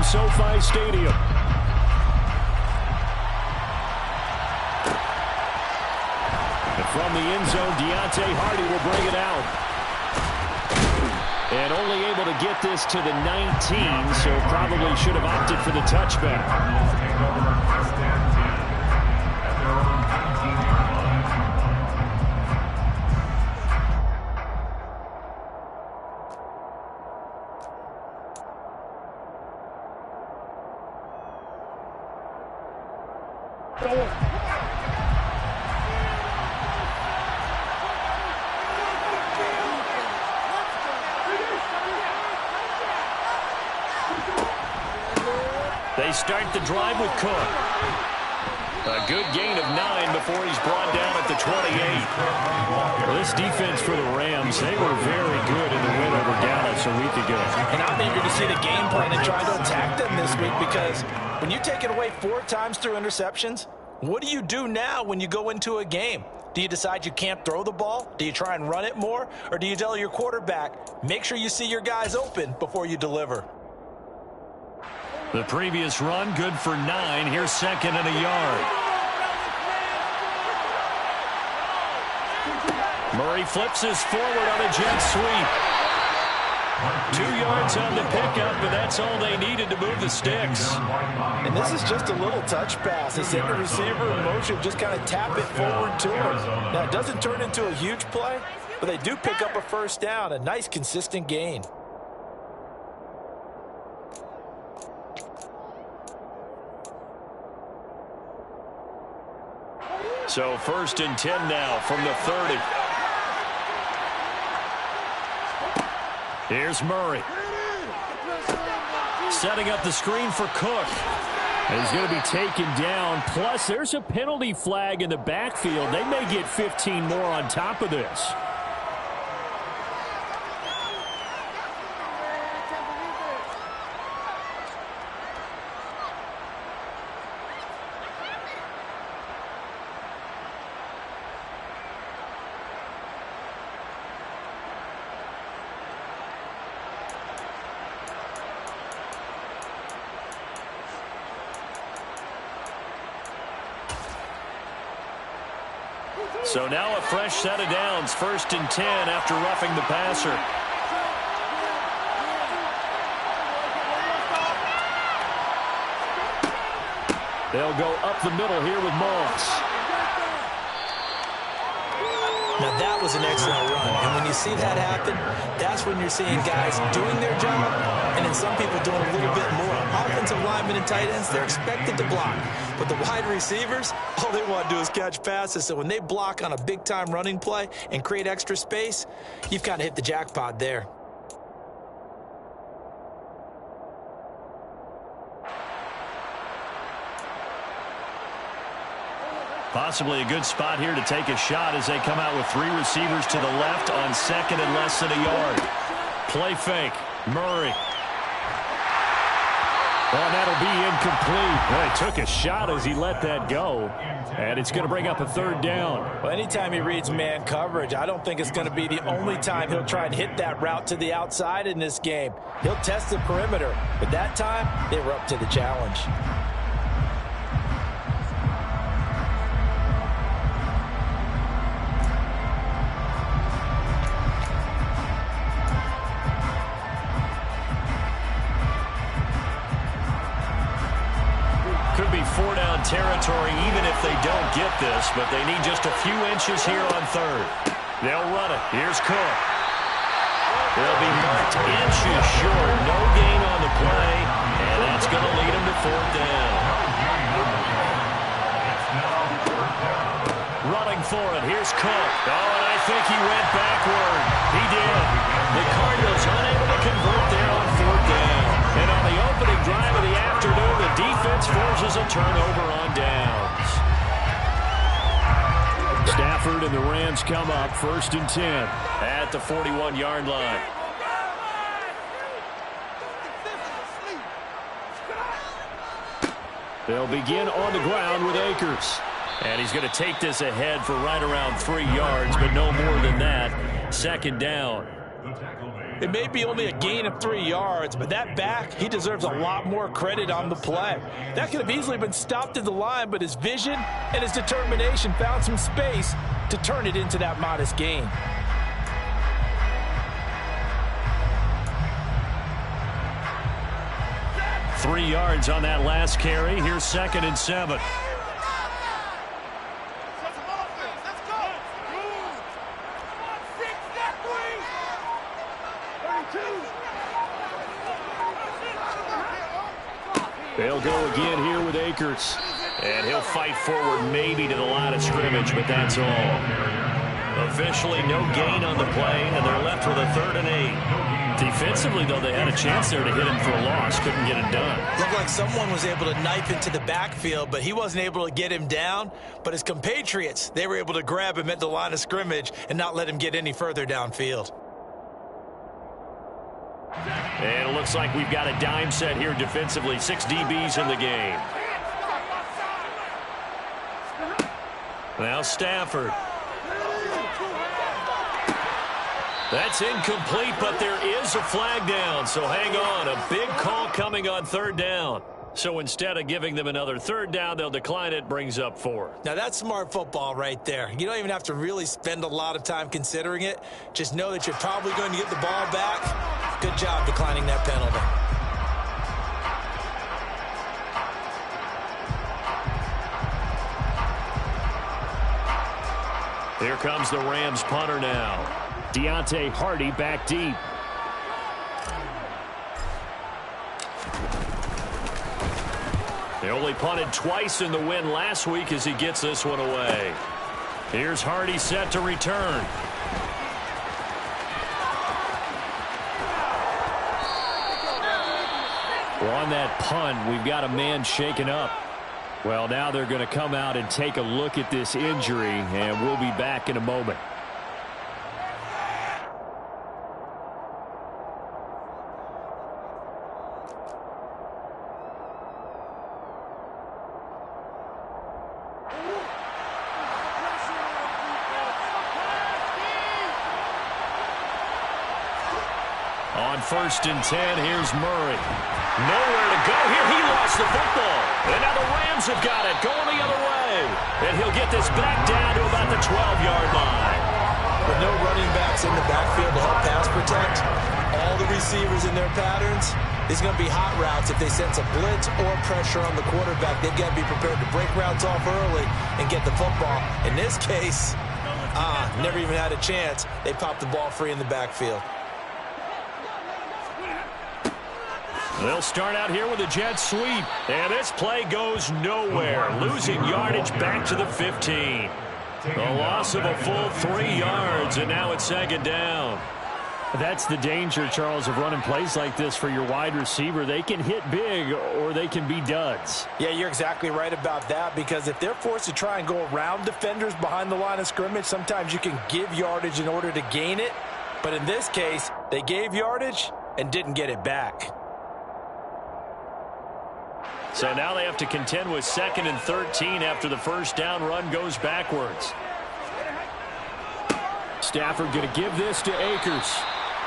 SoFi Stadium. And from the end zone, Deontay Hardy will bring it out. And only able to get this to the 19, so probably should have opted for the touchback. They start the drive with Cook. A good gain of 9 before he's brought down at the 28. Well, this defense for the Rams, they were very good in the win over Dallas a week ago. And I'm eager to see the game plan and try to attack them this week, because when you take it away 4 times through interceptions, what do you do now when you go into a game? Do you decide you can't throw the ball? Do you try and run it more? Or do you tell your quarterback, make sure you see your guys open before you deliver? The previous run, good for 9. Here's 2nd and a yard. Murray flips this forward on a jet sweep. 2 yards on the pickup, but that's all they needed to move the sticks. And this is just a little touch pass. They send the receiver in motion, just kind of tap it forward to him. Now, it doesn't turn into a huge play, but they do pick up a first down, a nice, consistent gain. So 1st and 10 now from the 30. Here's Murray. Setting up the screen for Cook. He's going to be taken down. Plus, there's a penalty flag in the backfield. They may get 15 more on top of this. So now a fresh set of downs, 1st and 10 after roughing the passer. They'll go up the middle here with Moss. Now that was an excellent run, and when you see that happen, that's when you're seeing guys doing their job, and then some people doing a little bit more. Offensive linemen and tight ends, they're expected to block, but the wide receivers, all they want to do is catch passes. So when they block on a big-time running play and create extra space, you've kind of hit the jackpot there. Possibly a good spot here to take a shot as they come out with 3 receivers to the left on 2nd and less than a yard. Play fake. Murray. Oh, that'll be incomplete. Well, he took a shot as he let that go. And it's going to bring up a 3rd down. Well, anytime he reads man coverage, I don't think it's going to be the only time he'll try and hit that route to the outside in this game. He'll test the perimeter. But that time, they were up to the challenge. Could be 4-down territory even if they don't get this, but they need just a few inches here on 3rd. They'll run it. Here's Cook. They'll be marked inches short. No gain on the play, and that's going to lead them to 4th down. Running for it. Here's Cook. Oh, and I think he went backward. He did. The Cardinals unable to convert there on 4th down. And on the opening drive of the afternoon, the defense forces a turnover on downs. Stafford and the Rams come up 1st and 10 at the 41-yard line. They'll begin on the ground with Akers. And he's going to take this ahead for right around 3 yards, but no more than that. 2nd down. It may be only a gain of 3 yards, but that back, he deserves a lot more credit on the play. That could have easily been stopped at the line, but his vision and his determination found some space to turn it into that modest gain. Three yards on that last carry. Here's 2nd and 7. They'll go again here with Akers. And he'll fight forward maybe to the line of scrimmage, but that's all. Officially no gain on the play, and they're left with a 3rd and 8. Defensively, though, they had a chance there to hit him for a loss. Couldn't get it done. Looked like someone was able to knife into the backfield, but he wasn't able to get him down. But his compatriots, they were able to grab him at the line of scrimmage and not let him get any further downfield. And it looks like we've got a dime set here defensively. 6 DBs in the game. Now Stafford. That's incomplete, but there is a flag down, so hang on. A big call coming on 3rd down. So instead of giving them another 3rd down, they'll decline it, brings up 4. Now that's smart football right there. You don't even have to really spend a lot of time considering it. Just know that you're probably going to get the ball back. Good job declining that penalty. Here comes the Rams punter now. Deontay Hardy back deep. They only punted twice in the win last week as he gets this one away. Here's Hardy set to return. Well, on that punt, we've got a man shaken up. Well, now they're going to come out and take a look at this injury, and we'll be back in a moment. On 1st and 10, here's Murray. Nowhere to go here. He lost the football. And now the Rams have got it, going the other way. And he'll get this back down to about the 12-yard line. With no running backs in the backfield to help pass protect, all the receivers in their patterns, it's going to be hot routes if they sense a blitz or pressure on the quarterback. They've got to be prepared to break routes off early and get the football. In this case, never even had a chance. They popped the ball free in the backfield. They'll start out here with a jet sweep. And this play goes nowhere. Losing yardage back to the 15. A loss of a full 3 yards, and now it's 2nd down. That's the danger, Charles, of running plays like this for your wide receiver. They can hit big or they can be duds. Yeah, you're exactly right about that, because if they're forced to try and go around defenders behind the line of scrimmage, sometimes you can give yardage in order to gain it. But in this case, they gave yardage and didn't get it back. So now they have to contend with 2nd and 13 after the 1st down run goes backwards. Stafford going to give this to Akers.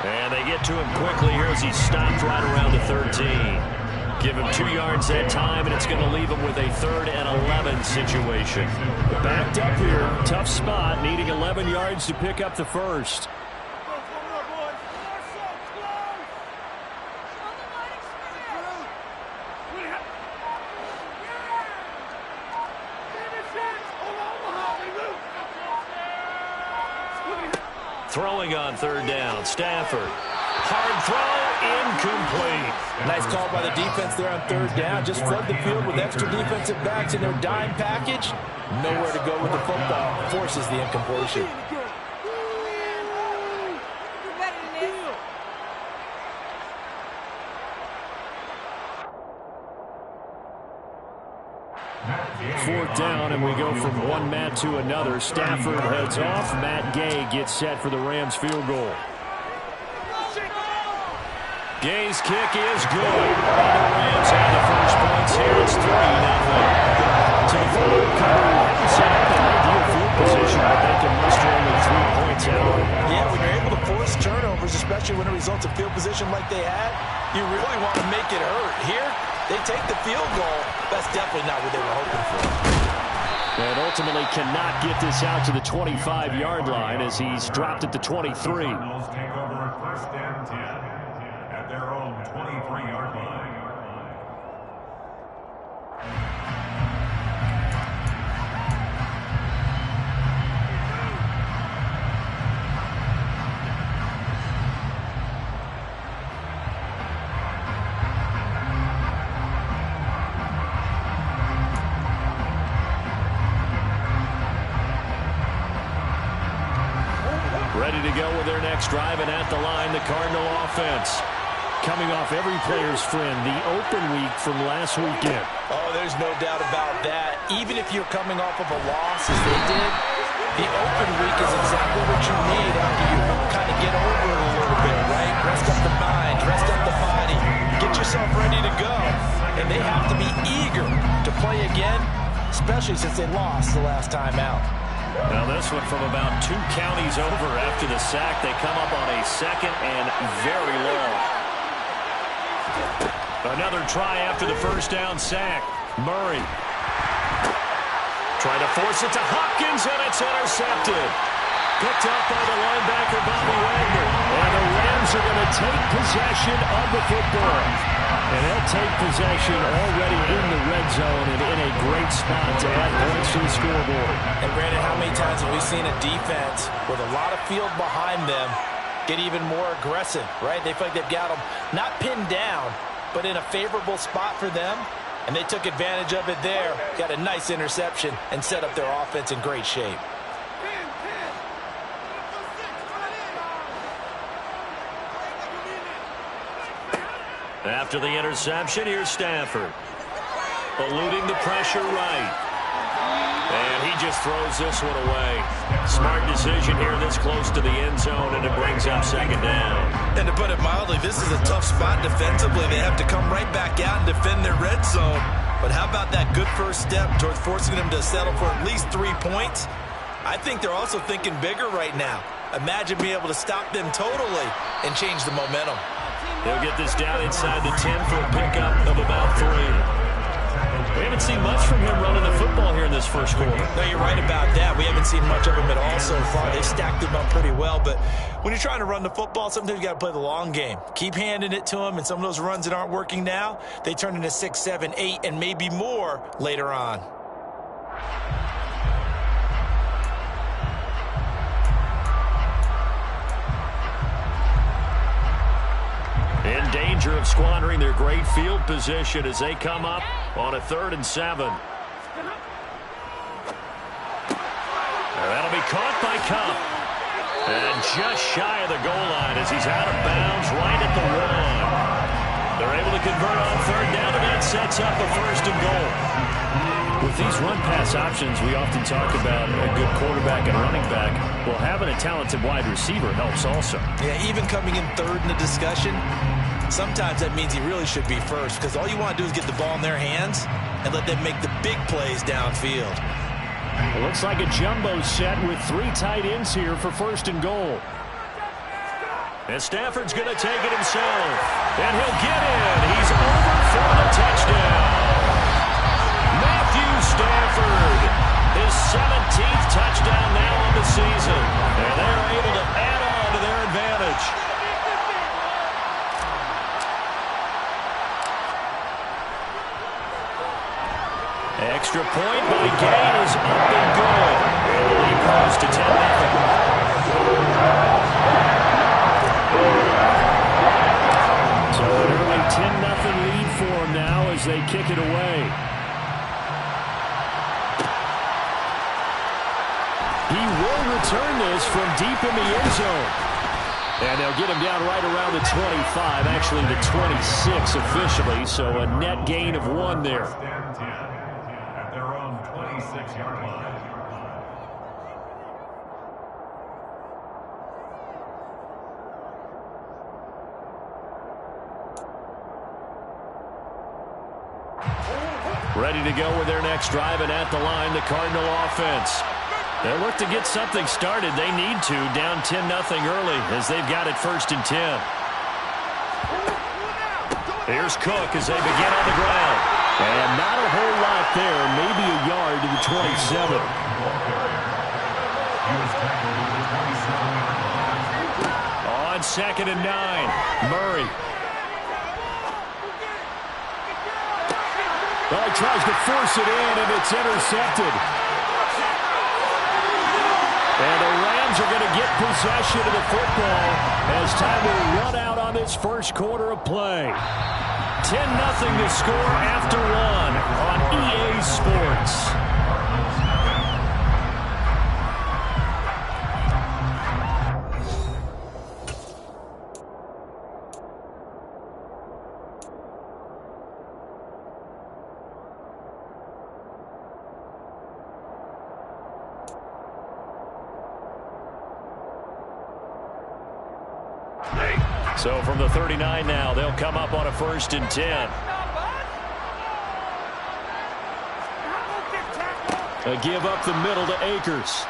And they get to him quickly here as he stopped right around the 13. Give him 2 yards that time, and it's going to leave him with a 3rd and 11 situation. Backed up here, tough spot, needing 11 yards to pick up the 1st. Throwing on 3rd down, Stafford. Hard throw, incomplete. Nice call by the defense there on 3rd down. Just flood the field with extra defensive backs in their dime package. Nowhere to go with the football. Forces the incompletion. Fourth down, and we go from one Matt to another. Stafford heads off. Matt Gay gets set for the Rams field goal. Gay's kick is good. And the Rams have the first points here. It's 3-0. To the forward cover, set up an ideal field position, but they can muster only 3 points out. Yeah, when you're able to force turnovers, especially especially when it results in field position like they had. You really want to make it hurt. Here, they take the field goal. That's definitely not what they were hoping for. And ultimately cannot get this out to the 25-yard line as he's dropped at the 23. Take over at first and 10 at their own 23-yard line. Ready to go with their next drive, and at the line, the Cardinal offense. Coming off every player's friend, the open week from last weekend. Oh, there's no doubt about that. Even if you're coming off of a loss, as they did, the open week is exactly what you need after you kind of get over it a little bit, right? Rest up the mind, rest up the body, get yourself ready to go. And they have to be eager to play again, especially since they lost the last time out. Now this one from about 2 counties over after the sack. They come up on a second and very long. Another try after the first down sack. Murray trying to force it to Hopkins, and it's intercepted. Picked up by the linebacker, Bobby Wagner. And the Rams are going to take possession of the football. And they'll take possession already in the red zone and in a great spot to add points to the scoreboard. And Brandon, how many times have we seen a defense with a lot of field behind them get even more aggressive, right? They feel like they've got them not pinned down, but in a favorable spot for them. And they took advantage of it there. Got a nice interception and set up their offense in great shape. After the interception, here's Stafford. Eluding the pressure right. And he just throws this one away. Smart decision here this close to the end zone, and it brings up second down. And to put it mildly, this is a tough spot defensively. They have to come right back out and defend their red zone. But how about that good first step towards forcing them to settle for at least 3 points? I think they're also thinking bigger right now. Imagine being able to stop them totally and change the momentum. They'll get this down inside the 10 for a pickup of about 3. We haven't seen much from him running the football here in this first quarter. No, you're right about that. We haven't seen much of him at all so far. They stacked him up pretty well, but when you're trying to run the football, sometimes you got to play the long game. Keep handing it to him, and some of those runs that aren't working now, they turn into 6, 7, 8, and maybe more later on. In danger of squandering their great field position as they come up on a 3rd and 7. That'll be caught by Cup. And just shy of the goal line as he's out of bounds right at the 1. They're able to convert on 3rd down, and that sets up a 1st and goal. With these run-pass options, we often talk about a good quarterback and running back. Well, having a talented wide receiver helps also. Yeah, even coming in 3rd in the discussion, sometimes that means he really should be first, because all you want to do is get the ball in their hands and let them make the big plays downfield. It looks like a jumbo set with 3 tight ends here for 1st and goal. And Stafford's going to take it himself. And he'll get in. He's over for the touchdown. Matthew Stafford, his 17th touchdown now on the season. And they're able to add on to their advantage. Extra point by Gain is up and good. And the lead grows to 10-0. So an early 10-0 lead for them now as they kick it away. He will return this from deep in the end zone. And they'll get him down right around the 25, actually the 26 officially, so a net gain of 1 there. At their own 26-yard line. Ready to go with their next drive, and at the line, the Cardinal offense. They look to get something started. They need to, down 10-0 early as they've got it 1st and 10. Here's Cook as they begin on the ground. And not a whole lot there, maybe a yard to the 27. On 2nd and 9, Murray. Well, he tries to force it in, and it's intercepted. And the Rams are going to get possession of the football as time will run out on this first quarter of play. 10-0 to score after 1 on EA Sports. So from the 39 now, they'll come up on a 1st and 10. A give up the middle to Akers.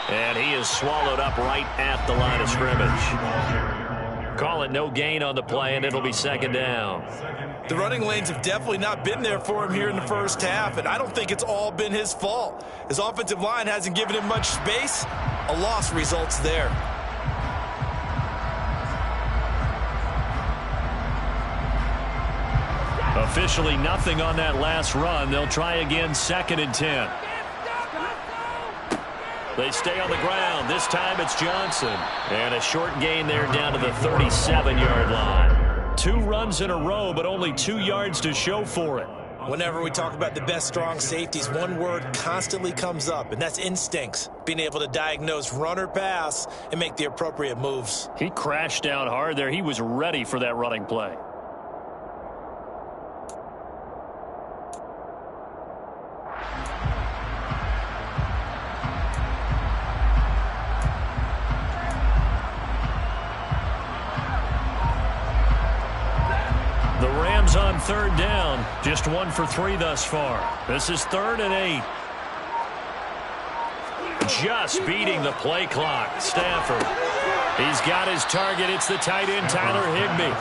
And he is swallowed up right at the line of scrimmage. Call it no gain on the play, and it'll be 2nd down. The running lanes have definitely not been there for him here in the first half, and I don't think it's all been his fault. His offensive line hasn't given him much space. A loss results there. Officially nothing on that last run. They'll try again 2nd and 10. They stay on the ground. This time it's Johnson. And a short gain there down to the 37-yard line. 2 runs in a row, but only 2 yards to show for it. Whenever we talk about the best strong safeties, one word constantly comes up, and that's instincts. Being able to diagnose run or pass and make the appropriate moves. He crashed down hard there. He was ready for that running play. On 3rd down, just 1 for 3 thus far. This is 3rd and 8. Just beating the play clock. Stafford. He's got his target. It's the tight end, Tyler Higbee.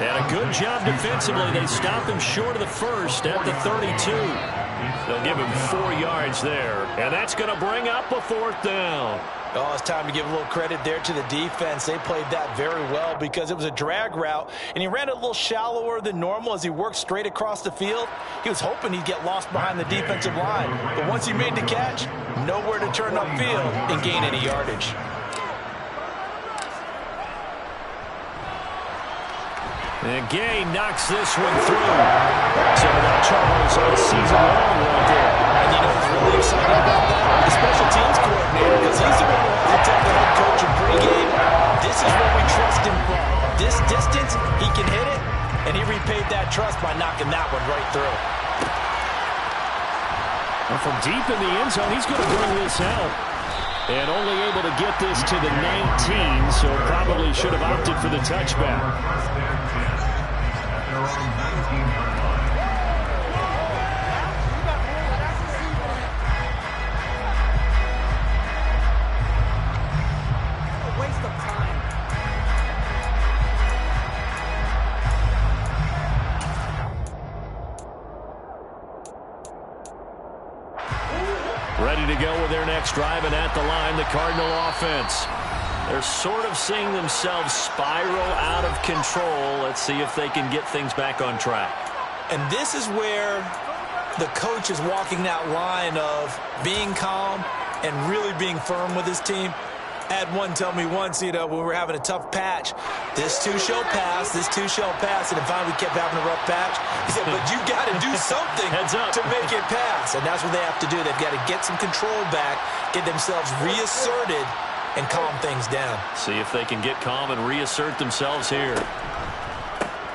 And a good job defensively. They stop him short of the first at the 32. They'll give him 4 yards there. And that's going to bring up a 4th down. Oh, it's time to give a little credit there to the defense. They played that very well because it was a drag route, and he ran a little shallower than normal as he worked straight across the field. He was hoping he'd get lost behind the defensive line, but once he made the catch, nowhere to turn upfield and gain any yardage. And Gay knocks this one through. So that Charles on a season long right there. And you know what's really exciting about that? The special teams coordinator, because he's the one who has to tell the head coach in pregame, this is where we trust him from. This distance, he can hit it, and he repaid that trust by knocking that one right through. And from deep in the end zone, he's going to bring this out. And only able to get this to the 19, so probably should have opted for the touchback. Ready to go with their next drive, and at the line, the Cardinal offense. They're sort of seeing themselves spiral out of control. Let's see if they can get things back on track. And this is where the coach is walking that line of being calm and really being firm with his team. I had one tell me once, when we were having a tough patch, this too shall pass, this too shall pass, and finally we kept having a rough patch. He said, but you got to do something to make it pass, and that's what they have to do. They've got to get some control back, get themselves reasserted, and calm things down. See if they can get calm and reassert themselves here.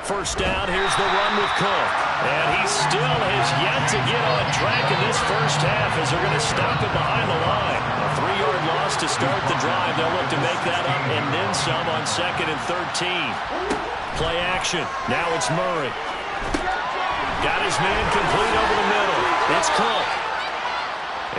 First down, here's the run with Cook. And he still has yet to get on track in this first half as they're going to stop him behind the line. A 3-yard loss to start the drive. They'll look to make that up and then some on 2nd and 13. Play action. Now it's Murray. Got his man complete over the middle. It's Cook.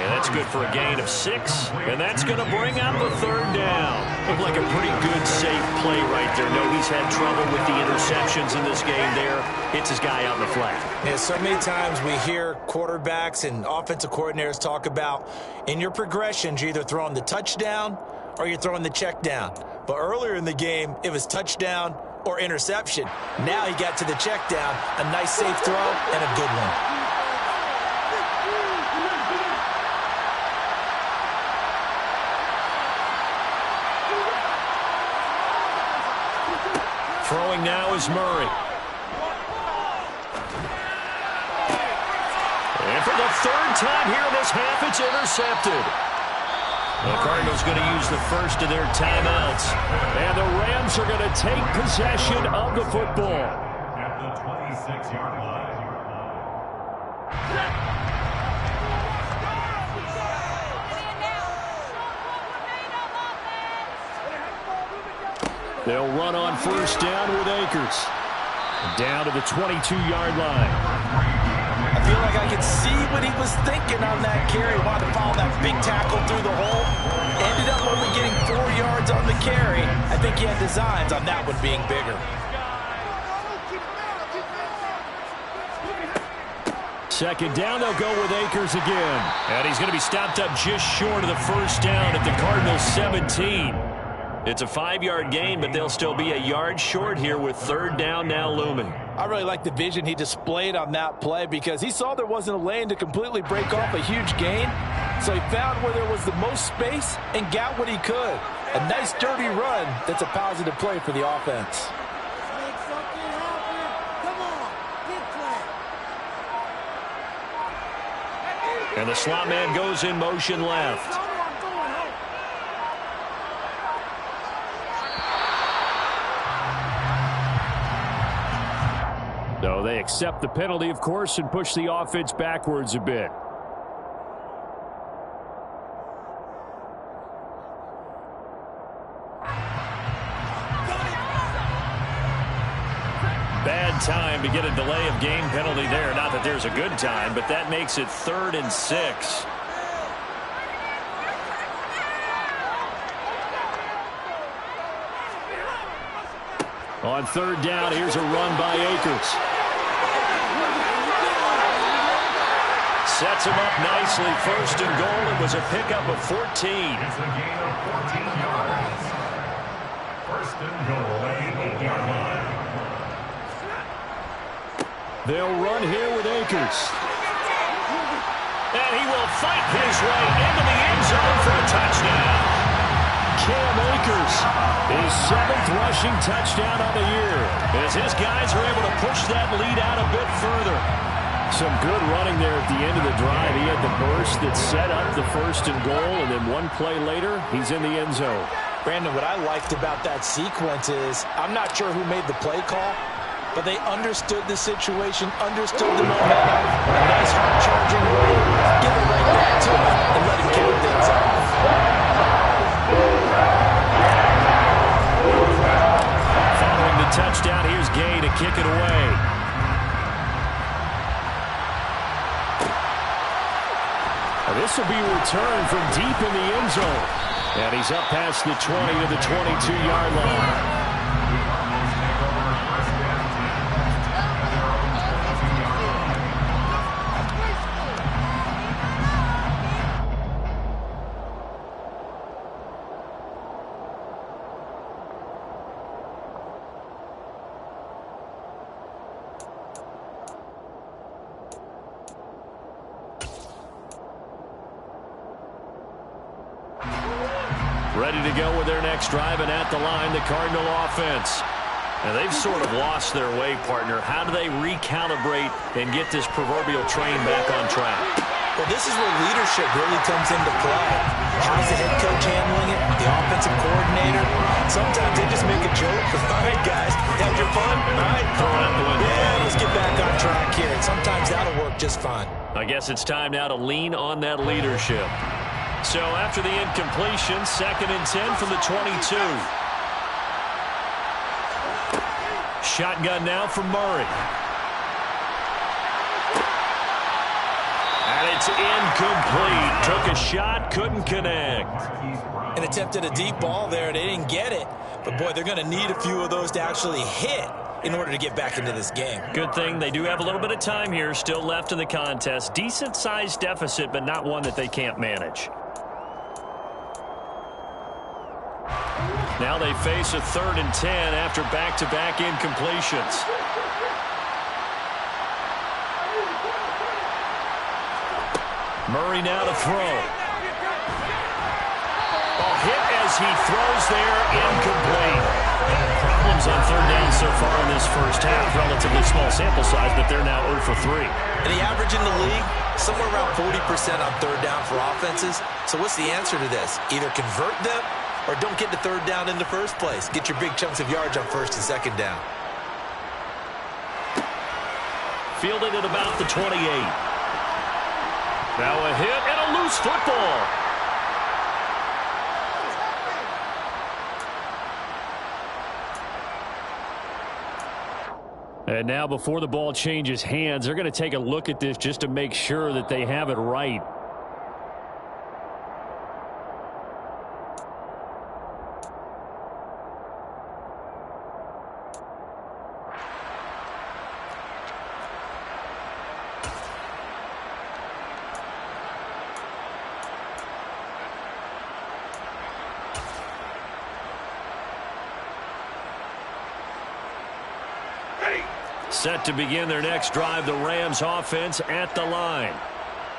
And That's good for a gain of 6, and that's going to bring out the third down. Looked like a pretty good, safe play right there. No, he's had trouble with the interceptions in this game there. Hits his guy out in the flat. Yeah, so many times we hear quarterbacks and offensive coordinators talk about in your progressions, you're either throwing the touchdown or you're throwing the check down. But earlier in the game, it was touchdown or interception. Now he got to the check down, a nice safe throw and a good one. Throwing now is Murray. And for the third time here in this half, it's intercepted. The Cardinals going to use the first of their timeouts. And the Rams are going to take possession of the football. At the 26-yard line. They'll run on first down with Akers. Down to the 22-yard line. I feel like I could see what he was thinking on that carry. Wanted to follow that big tackle through the hole. Ended up only getting 4 yards on the carry. I think he had designs on that one being bigger. Second down, they'll go with Akers again. And he's going to be stopped up just short of the first down at the Cardinals' 17. It's a 5-yard gain, but they'll still be a yard short here with third down now looming. I really like the vision he displayed on that play because he saw there wasn't a lane to completely break off a huge gain. So he found where there was the most space and got what he could. A nice dirty run that's a positive play for the offense. And the slot man goes in motion left. So they accept the penalty, of course, and push the offense backwards a bit. Bad time to get a delay of game penalty there. Not that there's a good time, but that makes it 3rd and 6. On third down, here's a run by Akers. Sets him up nicely. First and goal. It was a pickup of 14. It's a gain of 14 yards. First and goal at the 8-yard line. They'll run here with Akers. And he will fight his way into the end zone for a touchdown. Cam Akers, his 7th rushing touchdown on the year, as his guys are able to push that lead out a bit further. Some good running there at the end of the drive. He had the burst that set up the first and goal, and then one play later, he's in the end zone. Brandon, what I liked about that sequence is I'm not sure who made the play call, but they understood the situation, understood the momentum. A nice hard-charging run. Give it right back to him and let him count things off. Following the touchdown, here's Gay to kick it away. This will be returned from deep in the end zone. And he's up past the 20 to the 22-yard line. Ready to go with their next drive, and at the line, the Cardinal offense. And they've sort of lost their way, partner. How do they recalibrate and get this proverbial train back on track? Well, this is where leadership really comes into play. How's the head coach handling it? The offensive coordinator? Sometimes they just make a joke. All right, guys, had your fun? All right, throw it out the window. Yeah, let's get back on track here. And sometimes that'll work just fine. I guess it's time now to lean on that leadership. So after the incompletion, 2nd and 10 from the 22. Shotgun now from Murray. And it's incomplete. Took a shot, couldn't connect. And attempted a deep ball there. They didn't get it. But, boy, they're going to need a few of those to actually hit in order to get back into this game. Good thing they do have a little bit of time here still left in the contest. Decent-sized deficit, but not one that they can't manage. Now they face a 3rd and 10 after back-to-back incompletions. Murray now to throw. Ball hit as he throws there, incomplete. Problems on 3rd down so far in this first half. Relatively small sample size, but they're now 0 for 3. And the average in the league, somewhere around 40% on 3rd down for offenses. So what's the answer to this? Either convert them or don't get to 3rd down in the first place. Get your big chunks of yards on 1st and 2nd down. Fielded at about the 28. Now a hit and a loose football. And now before the ball changes hands, they're going to take a look at this just to make sure that they have it right. Set to begin their next drive, the Rams offense at the line.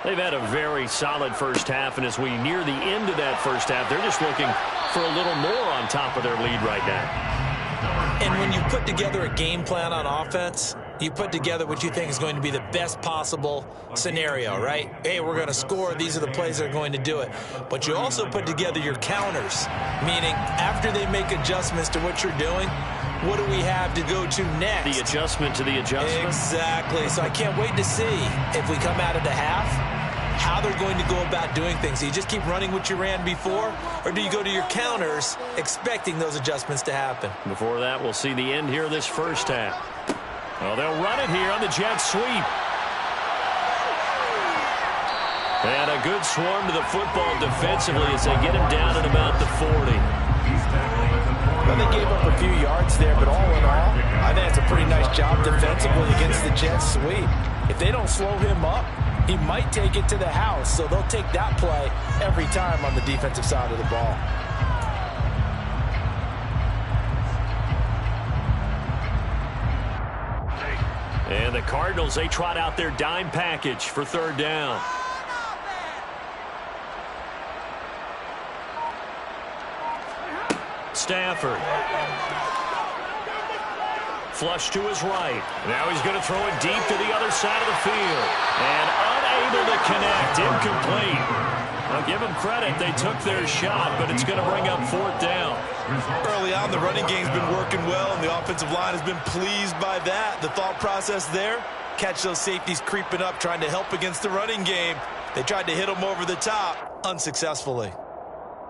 They've had a very solid first half, and as we near the end of that first half, they're just looking for a little more on top of their lead right now. And when you put together a game plan on offense, you put together what you think is going to be the best possible scenario, right? Hey, we're going to score. These are the plays that are going to do it. But you also put together your counters, meaning after they make adjustments to what you're doing, what do we have to go to next? The adjustment to the adjustment? Exactly. So I can't wait to see if we come out of the half, how they're going to go about doing things. Do you just keep running what you ran before, or do you go to your counters expecting those adjustments to happen? Before that, we'll see the end here of this first half. Well, they'll run it here on the jet sweep. And a good swarm to the football defensively as they get him down at about the 40. Well, they gave up a few yards there, but all in all, I think it's a pretty nice job defensively against the jet sweep. If they don't slow him up, he might take it to the house, so they'll take that play every time on the defensive side of the ball. And the Cardinals, they trot out their dime package for 3rd down. Stafford. Flush to his right. Now he's going to throw it deep to the other side of the field. And unable to connect. Incomplete. I'll give them credit. They took their shot, but it's going to bring up 4th down. Early on, the running game's been working well, and the offensive line has been pleased by that. The thought process there, catch those safeties creeping up, trying to help against the running game. They tried to hit them over the top, unsuccessfully.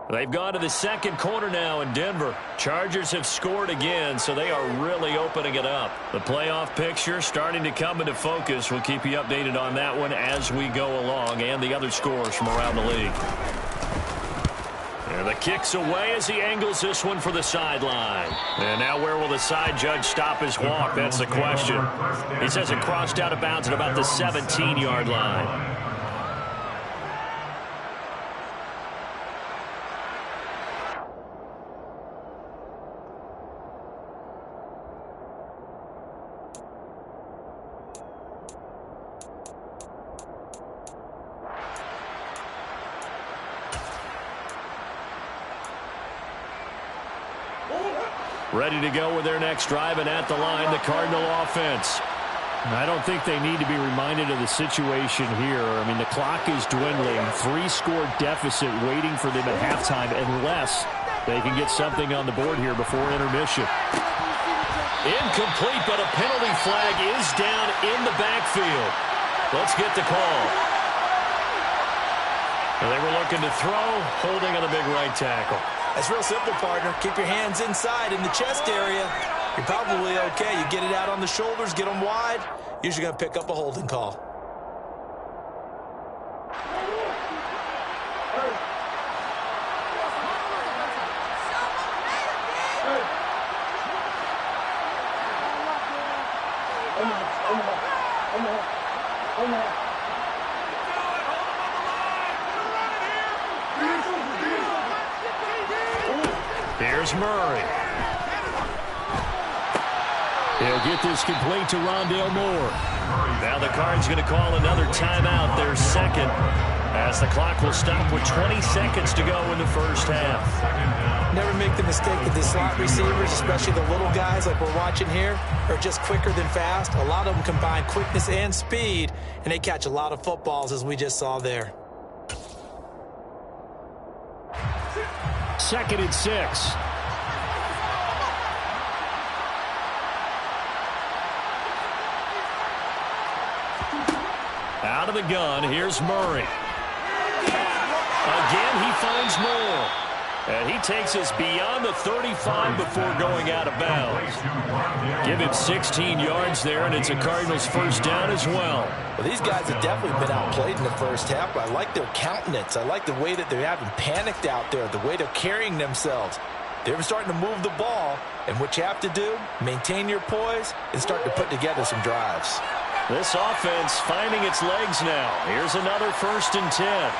They've gone to the second quarter now in Denver. Chargers have scored again, so they are really opening it up. The playoff picture starting to come into focus. We'll keep you updated on that one as we go along and the other scores from around the league. And the kick's away as he angles this one for the sideline. And now where will the side judge stop his walk? That's the question. He says it crossed out of bounds at about the 17-yard line. Ready to go with their next drive, and at the line, the Cardinal offense. I don't think they need to be reminded of the situation here. I mean, the clock is dwindling. 3-score deficit waiting for them at halftime unless they can get something on the board here before intermission. Incomplete, but a penalty flag is down in the backfield. Let's get the call. And they were looking to throw, holding on the big right tackle. That's real simple, partner. Keep your hands inside in the chest area. You're probably okay. You get it out on the shoulders, get them wide. Usually going to pick up a holding call. Here's Murray. He'll get this complete to Rondale Moore. Now the Cards going to call another timeout, their second, as the clock will stop with 20 seconds to go in the first half. Never make the mistake that the slot receivers, especially the little guys like we're watching here, are just quicker than fast. A lot of them combine quickness and speed, and they catch a lot of footballs, as we just saw there. 2nd and 6. Out of the gun, here's Murray. Again, he finds Moore. And he takes us beyond the 35 before going out of bounds. Give him 16 yards there, and it's a Cardinals first down as well. Well, these guys have definitely been outplayed in the first half, but I like their countenance. I like the way that they're having panicked out there, the way they're carrying themselves. They're starting to move the ball, and what you have to do, maintain your poise and start to put together some drives. This offense finding its legs now. Here's another 1st and 10.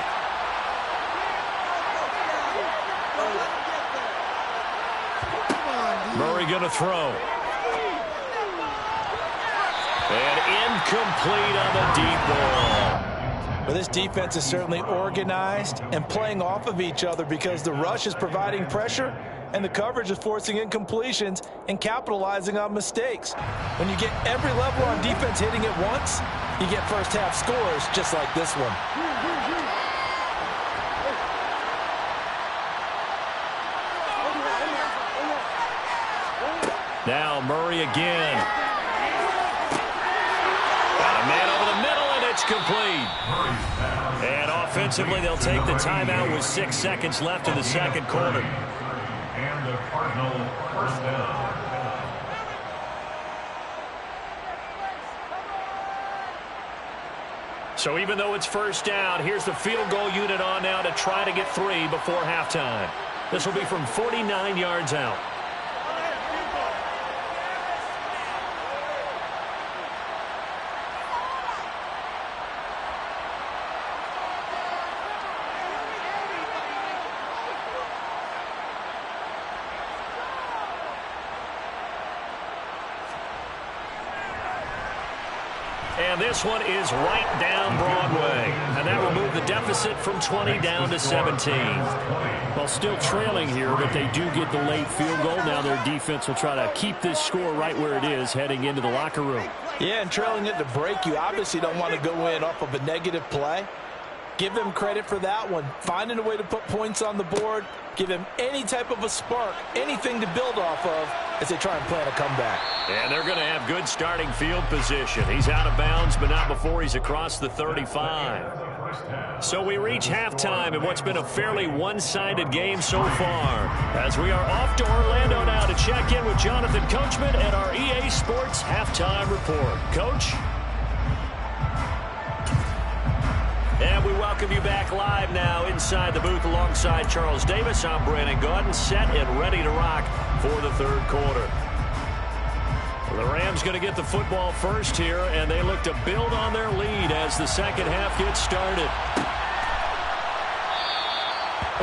Murray going to throw. And incomplete on the deep ball. Well, this defense is certainly organized and playing off of each other because the rush is providing pressure and the coverage is forcing incompletions and capitalizing on mistakes. When you get every level on defense hitting it once, you get first half scores just like this one. Now Murray again. Got a man over the middle, and it's complete. And offensively, they'll take the timeout with 6 seconds left in the second quarter. And the Cardinal first down. So even though it's first down, here's the field goal unit on now to try to get 3 before halftime. This will be from 49 yards out. And this one is right down Broadway. And that will move the deficit from 20 down to 17. Well, still trailing here, but they do get the late field goal. Now their defense will try to keep this score right where it is heading into the locker room. Yeah, and trailing it to break, you obviously don't want to go in off of a negative play. Give them credit for that one. Finding a way to put points on the board. Give them any type of a spark, anything to build off of as they try and plan a comeback. And they're going to have good starting field position. He's out of bounds, but not before he's across the 35. So we reach halftime in what's been a fairly one-sided game so far. As we are off to Orlando now to check in with Jonathan Coachman and our EA Sports Halftime Report. Coach? And we welcome you back live now inside the booth alongside Charles Davis. I'm Brandon Gaudin, set and ready to rock for the third quarter. The Rams going to get the football first here, and they look to build on their lead as the second half gets started.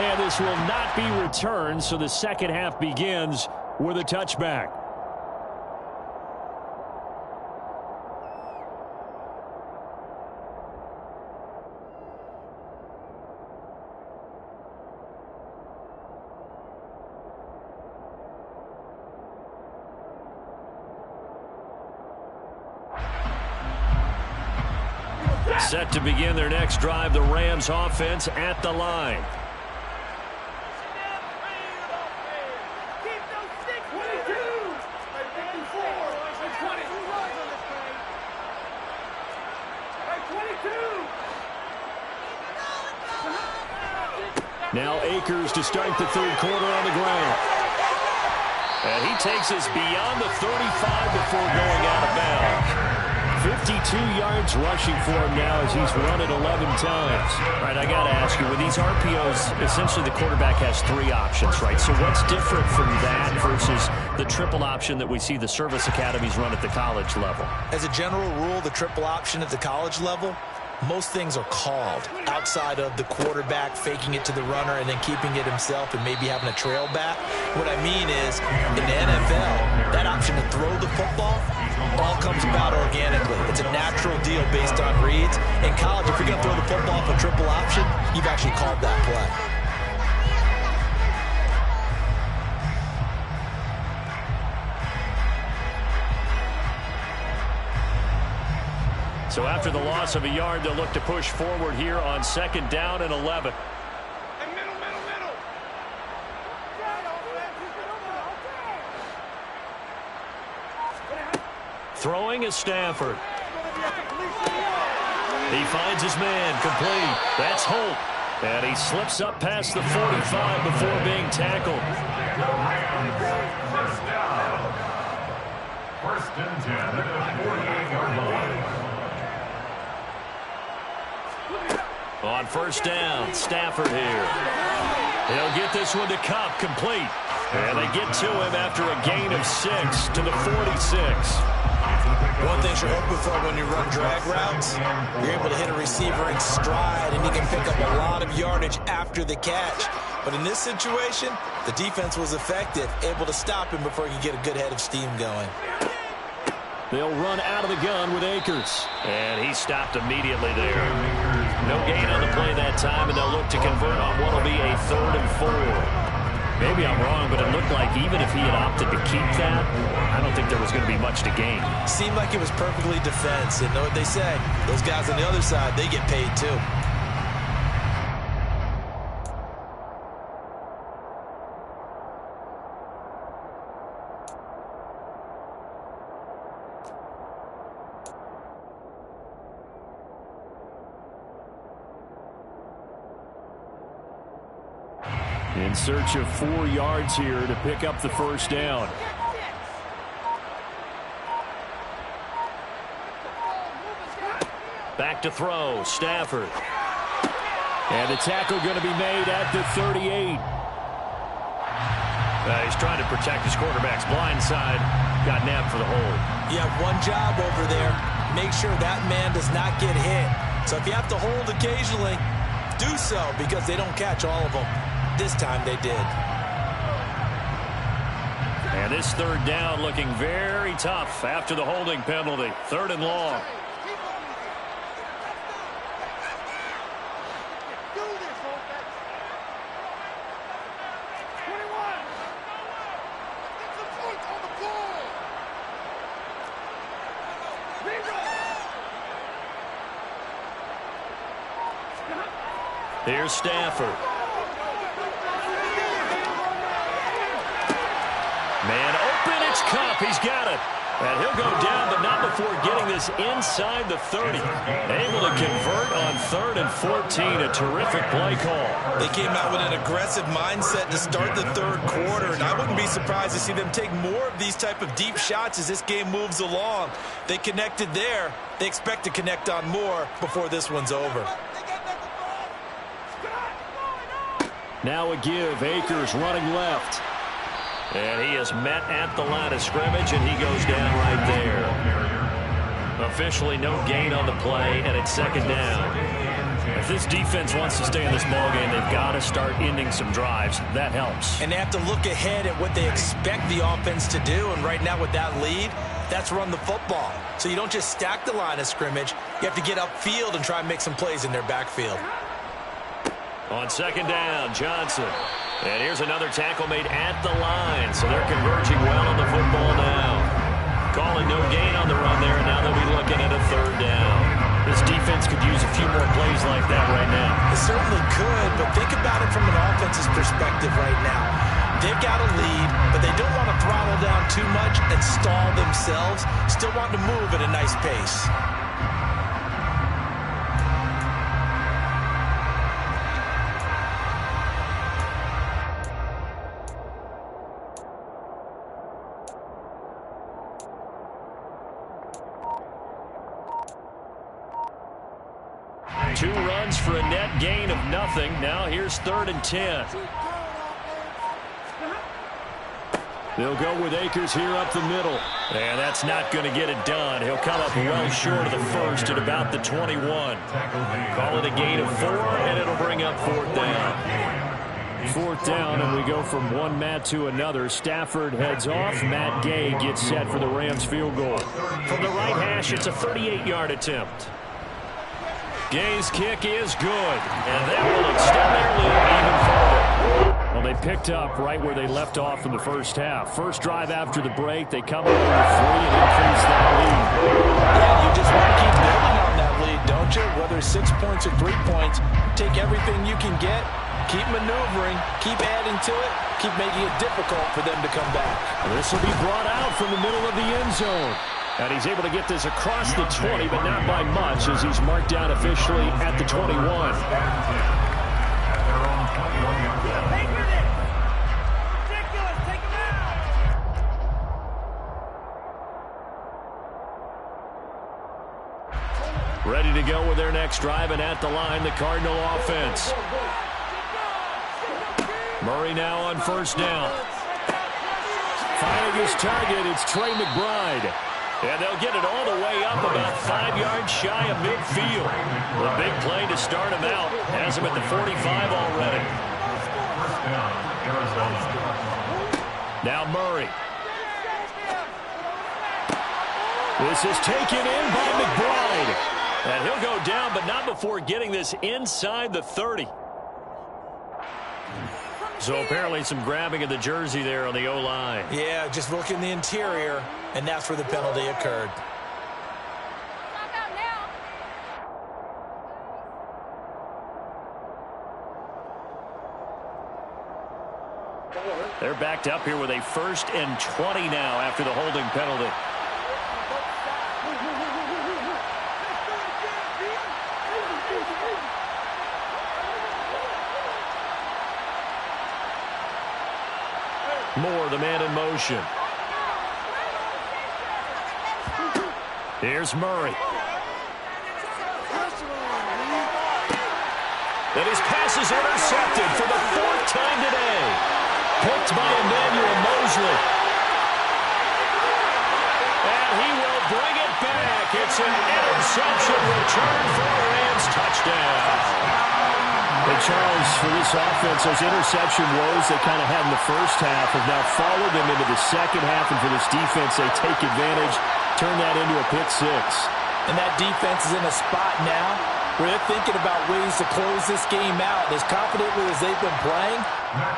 And this will not be returned, so the second half begins with a touchback. Set to begin their next drive, the Rams offense at the line. Now Akers to start the third quarter on the ground. And he takes us beyond the 35 before going out of bounds. 52 yards rushing for him now as he's run it 11 times. All right, I got to ask you, with these RPOs, essentially the quarterback has 3 options, right? So what's different from that versus the triple option that we see the service academies run at the college level? As a general rule, the triple option at the college level most things are called outside of the quarterback faking it to the runner and then keeping it himself and maybe having a trail back. What I mean is, in the NFL, that option to throw the football all comes about organically. It's a natural deal based on reads. In college, if you're going to throw the football off a triple option, you've actually called that play. So after the loss of a yard, they'll look to push forward here on 2nd down and 11. Throwing is Stafford. He finds his man, complete. That's Holt. And he slips up past the 45 before being tackled. First down. 1st and 10 at the 48-yard line. On 1st down, Stafford here. He'll get this one to Kupp, complete. And they get to him after a gain of 6 to the 46. One thing you're hoping for when you run drag routes, you're able to hit a receiver in stride, and he can pick up a lot of yardage after the catch. But in this situation, the defense was effective, able to stop him before he could get a good head of steam going. They'll run out of the gun with Akers. And he stopped immediately there. No gain on the play that time, and they'll look to convert on what will be a 3rd and 4. Maybe I'm wrong, but it looked like even if he had opted to keep that, I don't think there was going to be much to gain. Seemed like it was perfectly defense. And know what they say? Those guys on the other side, they get paid too. In search of 4 yards here to pick up the 1st down. Back to throw, Stafford. And the tackle going to be made at the 38. He's trying to protect his quarterback's blind side. Got nabbed for the hold. You have one job over there. Make sure that man does not get hit. So if you have to hold occasionally, do so, because they don't catch all of them. This time they did. And this 3rd down looking very tough after the holding penalty. 3rd and long. Here's Stafford. Man open, it's Kupp. He's got it. And he'll go down, but not before getting this inside the 30. Able to convert on 3rd and 14. A terrific play call. They came out with an aggressive mindset to start the 3rd quarter, and I wouldn't be surprised to see them take more of these type of deep shots as this game moves along. They connected there. They expect to connect on more before this one's over. Now a give. Akers running left. And he is met at the line of scrimmage, and he goes down right there. Officially no gain on the play, and it's 2nd down. If this defense wants to stay in this ballgame, they've got to start ending some drives. That helps. And they have to look ahead at what they expect the offense to do, and right now with that lead, that's run the football. So you don't just stack the line of scrimmage. You have to get upfield and try and make some plays in their backfield. On 2nd down, Johnson. And here's another tackle made at the line. So they're converging well on the football now. Calling no gain on the run there, and now they'll be looking at a 3rd down. This defense could use a few more plays like that right now. It certainly could, but think about it from an offense's perspective right now. They've got a lead, but they don't want to throttle down too much and stall themselves. Still want to move at a nice pace. Two runs for a net gain of nothing. Now here's 3rd and 10. They'll go with Akers here up the middle. And that's not going to get it done. He'll come up well short of the first at about the 21. Call it a gain of 4, and it'll bring up 4th down. 4th down, and we go from one Matt to another. Stafford heads off. Matt Gay gets set for the Rams field goal. From the right hash, it's a 38-yard attempt. Gay's kick is good, and that will extend their lead even further. Well, they picked up right where they left off in the first half. First drive after the break, they come over with 3 and increase that lead. Yeah, you just want to keep building on that lead, don't you? Whether it's 6 points or 3 points, take everything you can get, keep maneuvering, keep adding to it, keep making it difficult for them to come back. This will be brought out from the middle of the end zone. And he's able to get this across the 20, but not by much, as he's marked down officially at the 21. Ready to go with their next drive, and at the line, the Cardinal offense. Murray now on first down. Finding his target, it's Trey McBride. And they'll get it all the way up about 5 yards shy of midfield. The big play to start him out. Has him at the 45 already. Now Murray. This is taken in by McBride. And he'll go down, but not before getting this inside the 30. So apparently some grabbing of the jersey there on the O-line. Yeah, just look in the interior, and that's where the penalty occurred. They're backed up here with a 1st and 20 now after the holding penalty. Moore, the man in motion. Here's Murray. And his pass is intercepted for the 4th time today. Picked by Emmanuel Mosley. And he will bring it back. It's an interception return for a Rams touchdown. And Charles, for this offense, those interception woes they kind of had in the first half have now followed them into the second half. And for this defense, they take advantage, turn that into a pick 6. And that defense is in a spot now where they're thinking about ways to close this game out. As confidently as they've been playing,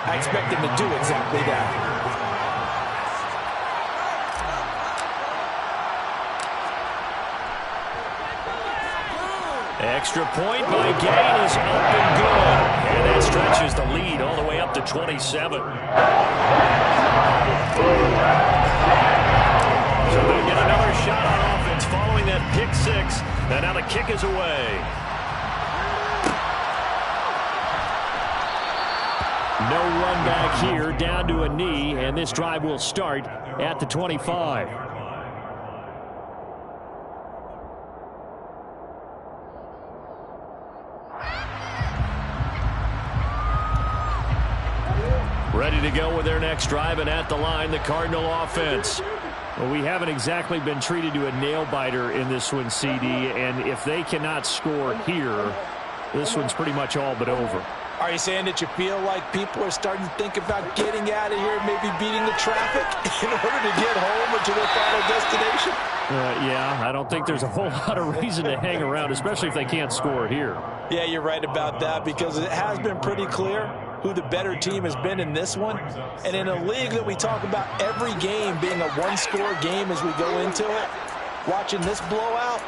I expect them to do exactly that. Extra point by Gain is up and good. And that stretches the lead all the way up to 27. So they'll get another shot on offense following that pick 6. And now the kick is away. No run back here, down to a knee, and this drive will start at the 25. Ready to go with their next drive, and at the line, the Cardinal offense. Well, we haven't exactly been treated to a nail-biter in this one, CD, and if they cannot score here, this one's pretty much all but over. Are you saying that you feel like people are starting to think about getting out of here, maybe beating the traffic in order to get home or to their final destination? Yeah, I don't think there's a whole lot of reason to hang around, especially if they can't score here. Yeah, you're right about that, because it has been pretty clear who the better team has been in this one. And in a league that we talk about every game being a one-score game as we go into it, watching this blowout,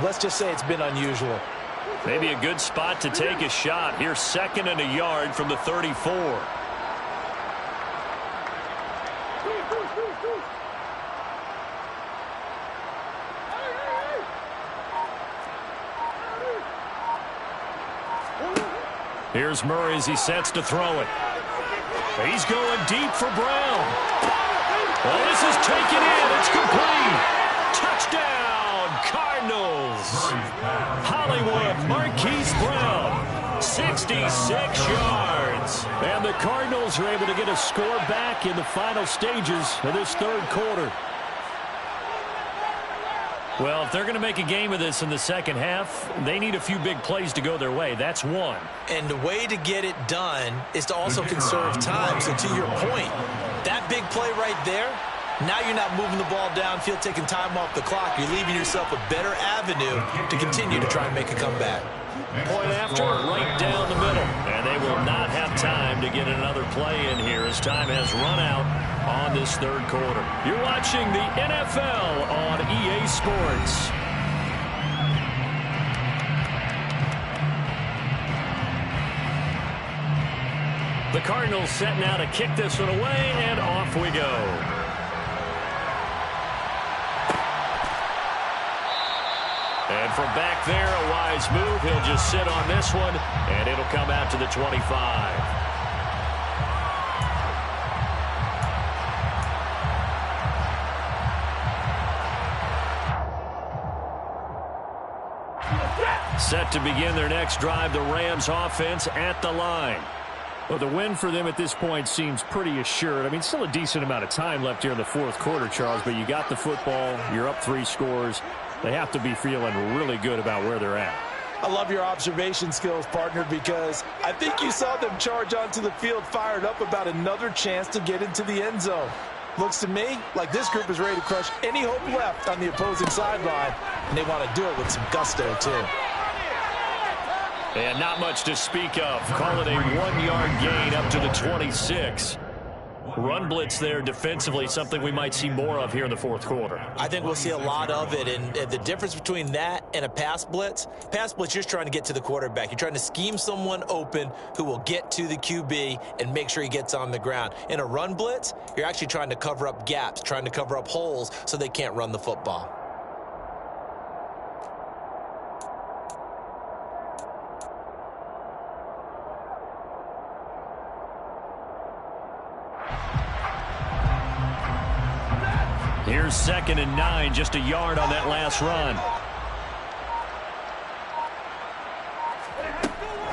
let's just say it's been unusual. Maybe a good spot to take a shot. Here's 2nd and a yard from the 34. Here's Murray as he sets to throw it. He's going deep for Brown. Well, this is taken in. It's complete. Touchdown, Cardinals. Hollywood Marquise Brown 66 yards. And the Cardinals are able to get a score back in the final stages of this third quarter. Well, if they're going to make a game of this in the second half, they need a few big plays to go their way. That's one. And the way to get it done is to also conserve time. So to your point, that big play right there, now you're not moving the ball downfield, taking time off the clock. You're leaving yourself a better avenue to continue to try and make a comeback. Point after, right down the middle. And they will not have time to get another play in here as time has run out on this third quarter. You're watching the NFL on EA Sports. The Cardinals set now to kick this one away, and off we go. And from back there, a wise move. He'll just sit on this one, and it'll come out to the 25. Set to begin their next drive, the Rams offense at the line. Well, the win for them at this point seems pretty assured. I mean, still a decent amount of time left here in the fourth quarter, Charles, but you got the football, you're up 3 scores. They have to be feeling really good about where they're at. I love your observation skills, partner, because I think you saw them charge onto the field fired up about another chance to get into the end zone. Looks to me like this group is ready to crush any hope left on the opposing sideline, and they want to do it with some gusto, too. And not much to speak of. Call it a 1-yard gain up to the 26. Run blitz there defensively, something we might see more of here in the fourth quarter. I think we'll see a lot of it, and the difference between that and a pass blitz, you're just trying to get to the quarterback. You're trying to scheme someone open who will get to the QB and make sure he gets on the ground. In a run blitz, you're actually trying to cover up gaps, trying to cover up holes so they can't run the football. Here's 2nd and 9, just a yard on that last run.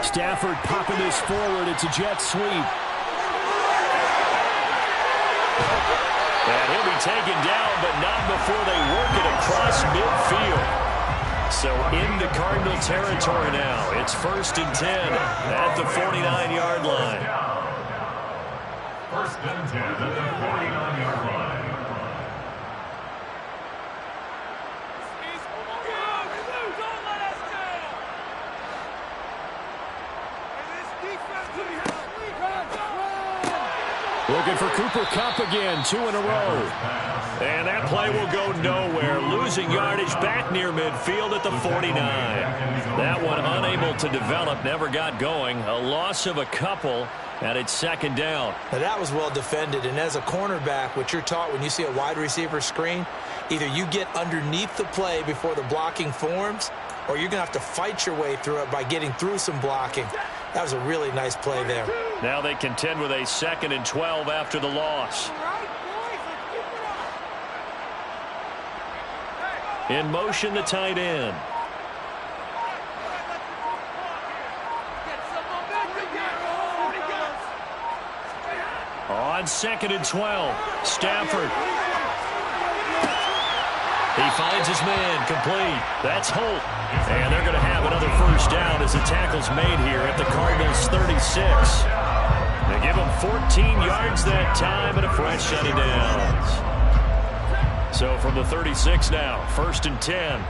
Stafford popping this forward. It's a jet sweep. And he'll be taken down, but not before they work it across midfield. So into Cardinal territory now. It's 1st and 10 at the 49-yard line. 1st and 10 at the 49-yard line. Looking for Cooper Kupp again, 2 in a row. And that play will go nowhere. Losing yardage back near midfield at the 49. That one unable to develop, never got going. A loss of a couple, and it's 2nd down. Now that was well defended, and as a cornerback, what you're taught when you see a wide receiver screen, either you get underneath the play before the blocking forms, or you're going to have to fight your way through it by getting through some blocking. That was a really nice play there. Now they contend with a 2nd and 12 after the loss. In motion, the tight end. On 2nd and 12, Stafford. He finds his man, complete. That's Holt. And they're going to have another 1st down as the tackle's made here at the Cardinals' 36. They give him 14 yards that time and a fresh set of downs. So from the 36 now, 1st and 10.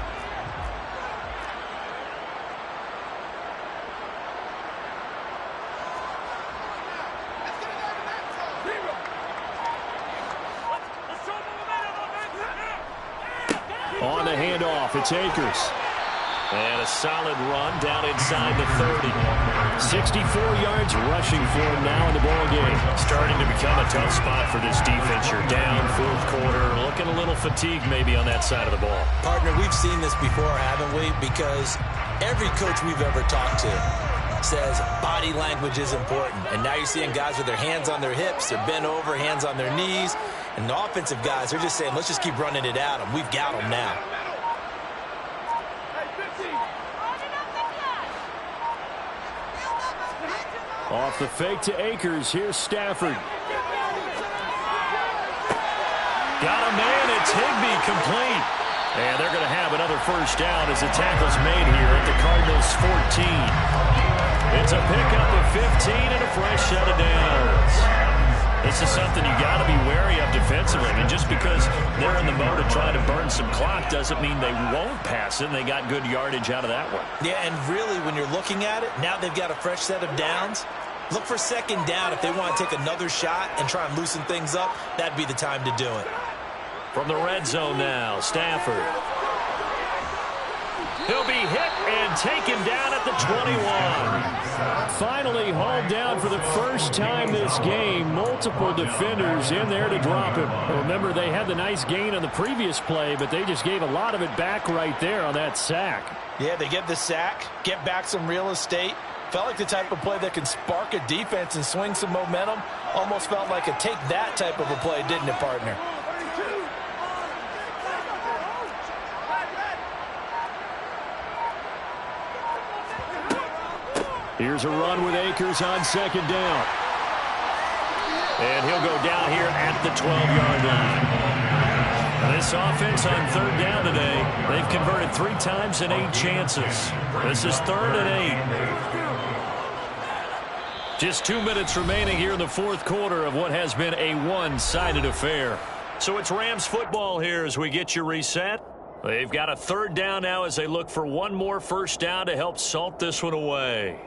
On the handoff, it's Akers. And a solid run down inside the 30. 64 yards rushing for him now in the ball game. Starting to become a tough spot for this defense. You're down, fourth quarter, looking a little fatigued maybe on that side of the ball. Partner, we've seen this before, haven't we? Because every coach we've ever talked to says body language is important. And now you're seeing guys with their hands on their hips, they're bent over, hands on their knees. And the offensive guys, they're just saying, let's just keep running it at them. We've got them now. Off the fake to Akers. Here's Stafford. Got a man. It's Higbee, complete. And they're going to have another first down as the tackle's made here at the Cardinals' 14. It's a pickup of 15 and a fresh set of downs. This is something you got to be wary of defensively. And just because they're in the mode of trying to burn some clock doesn't mean they won't pass it. And they got good yardage out of that one. Yeah, and really, when you're looking at it, now they've got a fresh set of downs. Look for second down if they want to take another shot and try and loosen things up. That'd be the time to do it. From the red zone now, Stafford. He'll be hit and taken down at the 21. Finally hauled down for the first time this game. Multiple defenders in there to drop him. Remember, they had the nice gain on the previous play, but they just gave a lot of it back right there on that sack. Yeah, they get the sack, get back some real estate. Felt like the type of play that can spark a defense and swing some momentum. Almost felt like a take that type of a play, didn't it, partner? Here's a run with Akers on second down. And he'll go down here at the 12-yard line. This offense on third down today, they've converted 3 times in 8 chances. This is 3rd and 8. Just 2 minutes remaining here in the fourth quarter of what has been a one-sided affair. So it's Rams football here as we get you reset. They've got a 3rd down now as they look for one more first down to help salt this one away.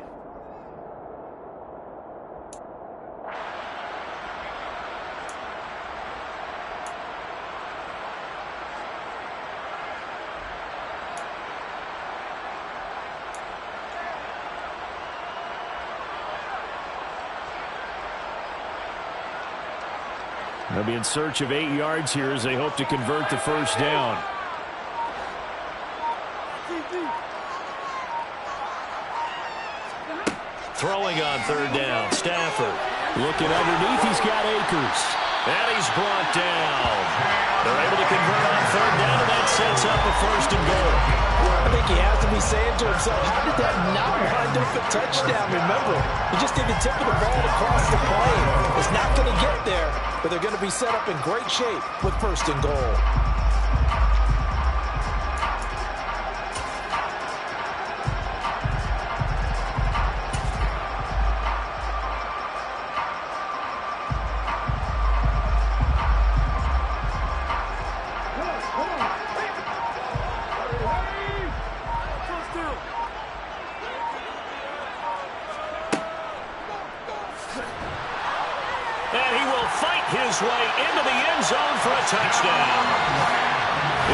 They'll be in search of 8 yards here as they hope to convert the first down. Throwing on 3rd down, Stafford. Looking underneath, he's got Akers. And he's brought down. They're able to convert on 3rd down, and that sets up a 1st and goal. I think he has to be saying to himself, how did that not wind up a touchdown? Remember, he just did the tip of the ball across the plane. It's not going to get there, but they're going to be set up in great shape with 1st and goal. And he will fight his way into the end zone for a touchdown.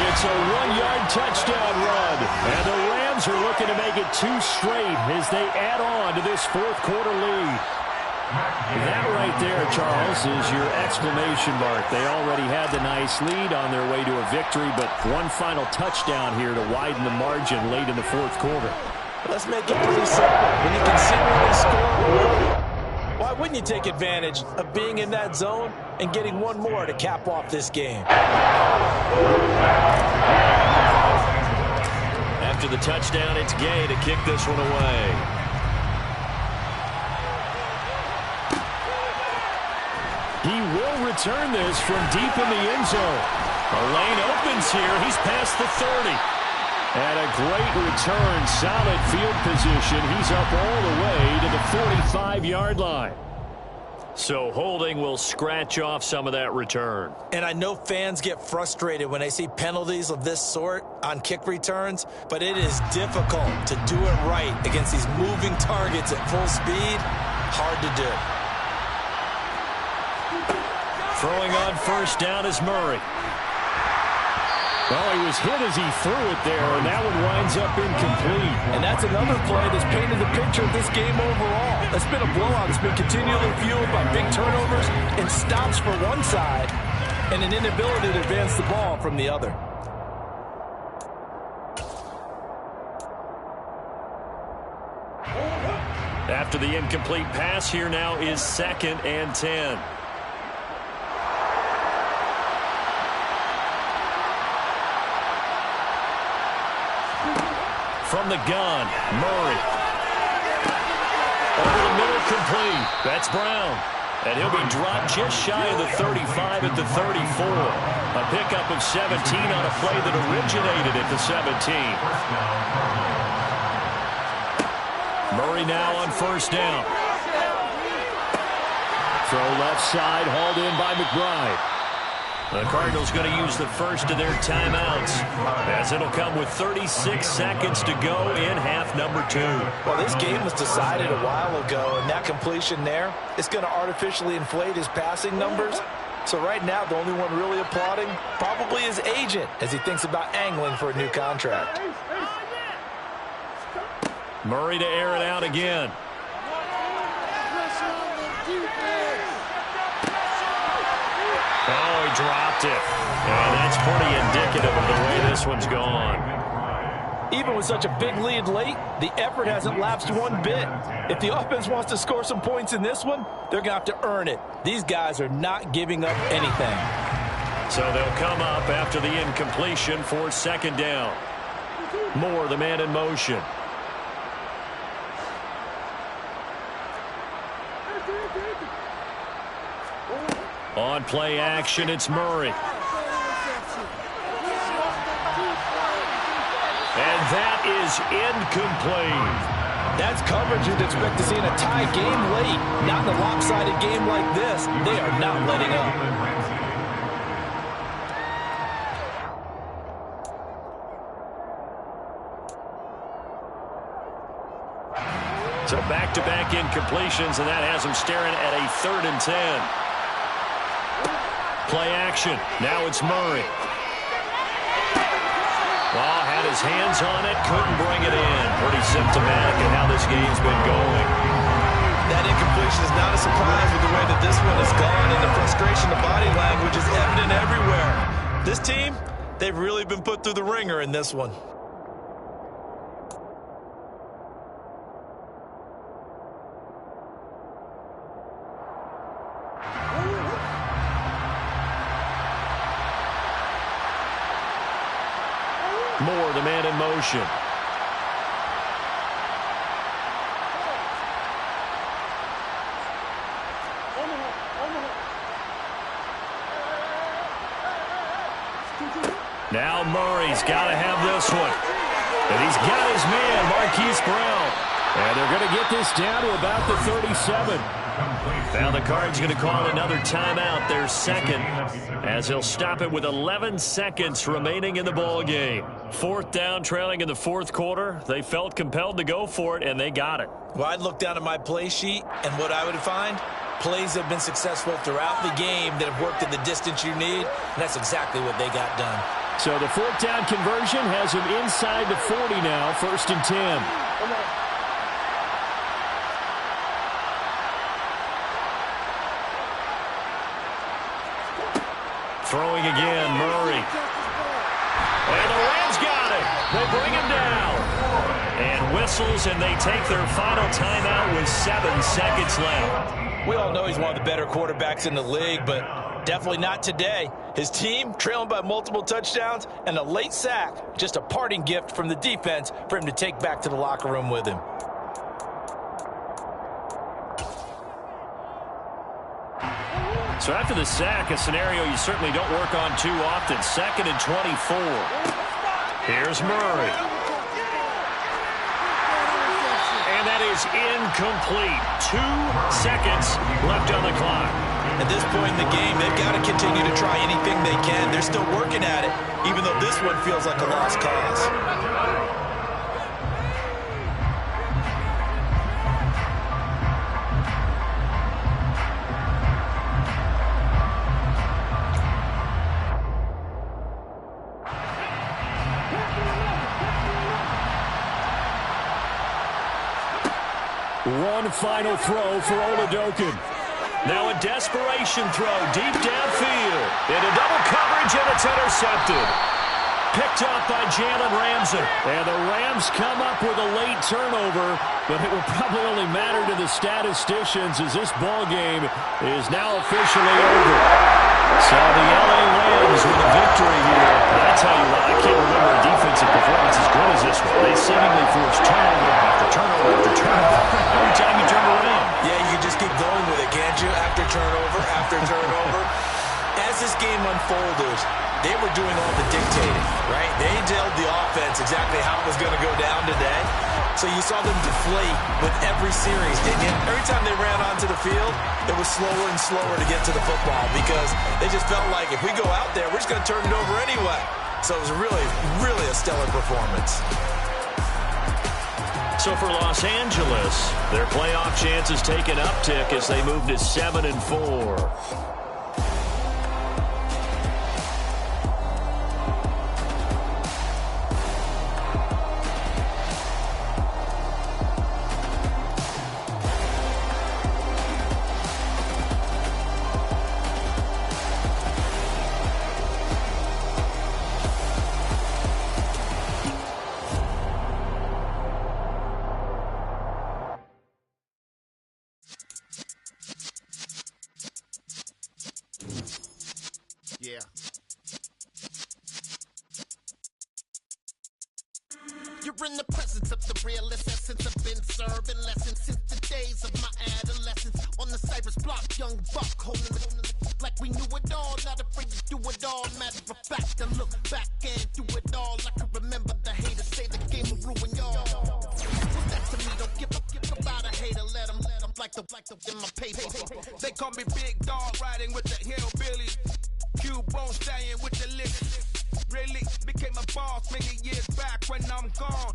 It's a 1-yard touchdown run. And the Rams are looking to make it 2 straight as they add on to this fourth quarter lead. That right there, Charles, is your exclamation mark. They already had the nice lead on their way to a victory, but one final touchdown here to widen the margin late in the fourth quarter. Let's make it pretty simple. When you can seemingly score, why wouldn't you take advantage of being in that zone and getting one more to cap off this game? After the touchdown, it's Gay to kick this one away. He will return this from deep in the end zone. A lane opens here. He's past the 30. And a great return, solid field position. He's up all the way to the 45-yard line. So holding will scratch off some of that return. And I know fans get frustrated when they see penalties of this sort on kick returns, but it is difficult to do it right against these moving targets at full speed. Hard to do. Throwing on first down is Murray. Well, he was hit as he threw it there, and that one winds up incomplete. And that's another play that's painted the picture of this game overall. It's been a blowout. It's been continually fueled by big turnovers and stops for one side and an inability to advance the ball from the other. After the incomplete pass, here now is 2nd and 10. From the gun, Murray. Over the middle incomplete. That's Brown. And he'll be dropped just shy of the 35 at the 34. A pickup of 17 on a play that originated at the 17. Murray now on first down. Throw left side, hauled in by McBride. The Cardinals going to use the first of their timeouts, as it'll come with 36 seconds to go in half number 2. Well, this game was decided a while ago, and that completion there is going to artificially inflate his passing numbers. So right now, the only one really applauding probably his agent as he thinks about angling for a new contract. Murray to air it out again. Oh, he dropped it. And that's pretty indicative of the way this one's gone. Even with such a big lead late, the effort hasn't lapsed one bit. If the offense wants to score some points in this one, they're going to have to earn it. These guys are not giving up anything. So they'll come up after the incompletion for second down. Moore, the man in motion. On play action, it's Murray. And that is incomplete. That's coverage you'd expect to see in a tie game late. Not in a lopsided game like this. They are not letting up. So back-to-back incompletions, and that has them staring at a 3rd and 10. Play action. Now it's Murray. Well, had his hands on it, couldn't bring it in. Pretty symptomatic of how this game's been going. That incompletion is not a surprise with the way that this one has gone, and the frustration, the body language is evident everywhere. This team, they've really been put through the ringer in this one. Moore, the man in motion. Now Murray's got to have this one. And he's got his man, Marquise Brown. And they're going to get this down to about the 37. Now the Cards going to call another timeout, their second, as he'll stop it with 11 seconds remaining in the ball game. 4th down, trailing in the 4th quarter. They felt compelled to go for it, and they got it. Well, I'd look down at my play sheet, and what I would find, plays have been successful throughout the game that have worked at the distance you need, and that's exactly what they got done. So the 4th down conversion has him inside the 40 now, 1st and 10. Throwing again, Murray. And the Rams got it. They bring him down. And whistles, and they take their final timeout with 7 seconds left. We all know he's one of the better quarterbacks in the league, but definitely not today. His team trailing by multiple touchdowns and a late sack. Just a parting gift from the defense for him to take back to the locker room with him. So after the sack, a scenario you certainly don't work on too often. 2nd and 24. Here's Murray. And that is incomplete. 2 seconds left on the clock. At this point in the game, they've got to continue to try anything they can. They're still working at it, even though this one feels like a lost cause. One final throw for Oladokin. Now a desperation throw deep downfield. Into double coverage, and it's intercepted. Picked up by Jalen Ramsey. And the Rams come up with a late turnover, but it will probably only matter to the statisticians as this ball game is now officially over. So the LA Rams with a victory here. But I tell you what, I can't remember a defensive performance as good as this one. They seemingly forced turnover after turnover after turnover every time you turn around. Yeah, can just keep going with it, can't you? After turnover, after turnover. As this game unfolded, they were doing all the dictating, right? They told the offense exactly how it was going to go down today. So you saw them deflate with every series, didn't you? Every time they ran onto the field, it was slower and slower to get to the football because they just felt like if we go out there, we're just going to turn it over anyway. So it was really, really a stellar performance. So for Los Angeles, their playoff chances take an uptick as they move to 7-4. Yeah. You're in the presence of the realest essence. I've been serving lessons since the days of my adolescence. On the Cypress block, young buck holding it like we knew it all. Not afraid to do it all. Matter of fact, I look back and do it all. I can remember the haters say the game will ruin y'all. What's that to me? Don't give about a hater. Let them like the in my paper. They call me Big Dog, riding with the hillbillies. Cubone staying with the lick. Really became a boss many years back when I'm gone.